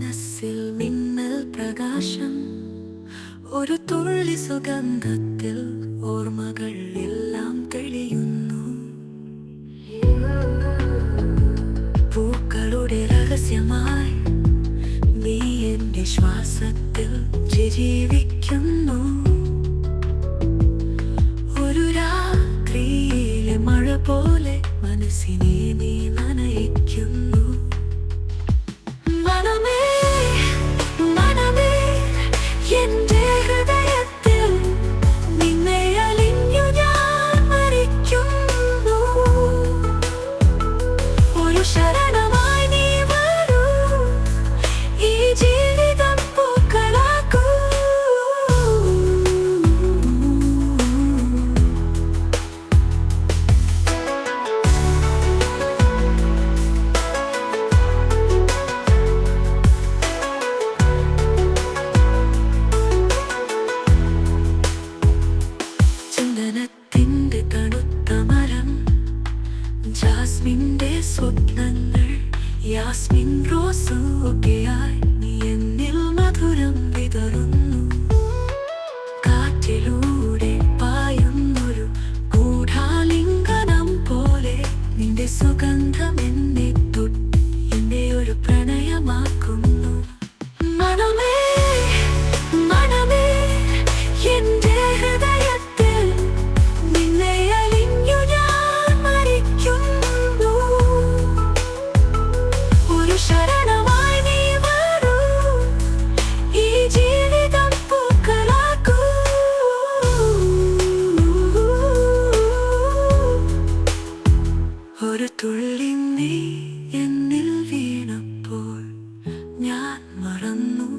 മനസ്സിൽ മിന്നൽ പ്രകാശം, ഒരു തുള്ളി സുഗന്ധത്തിൽ ഓർമ്മകൾ എല്ലാം തെളിയുന്നു. പൂക്കളുടെ രഹസ്യമായി നീ എന്റെ ശ്വാസത്തിൽ ജീവിക്കുന്നു. ഒരു രാത്രിയിലെ മഴ പോലെ മനസ്സിനെ നീ നനയിക്കുന്നു. മനമേ മനമേ എന്റെ ഹൃദയത്തിൽ നിന്നെ അലിഞ്ഞു ഞാൻ മരിക്കുന്നു. ഒരു ശരണമായി നീ വരൂ, ഈ ജീവിതം പൂക്കളാക്കൂ. ചന്ദനത്തിന്റെ തണുത്ത മരം, ജാസ്മിന്റെ സ്വപ്നങ്ങൾ, യാസ്മിൻ റോസും ഒക്കെയായി നീ എന്നിൽ മധുരം വിതറുന്നു. കാറ്റിലൂടെ പായുന്നൊരു ഗൂഢാലിംഗനം പോലെ നിന്റെ സുഗന്ധം എന്നെ തൊട്ട് എന്നെ ഒരു പ്രണയമാക്കുന്നു. മനമേ മനമേ എന്റെ ഹൃദയത്തിൽ നിന്നെ അലിഞ്ഞു ഞാൻ മരിക്കുന്നു. ഒരു ശരണമായി നീ വരൂ, ഈ ജീവിതം പൂക്കളാക്കൂ. ഒരു തുള്ളി നീ എന്നിൽ വീണപ്പോൾ ഞാൻ മറന്നു.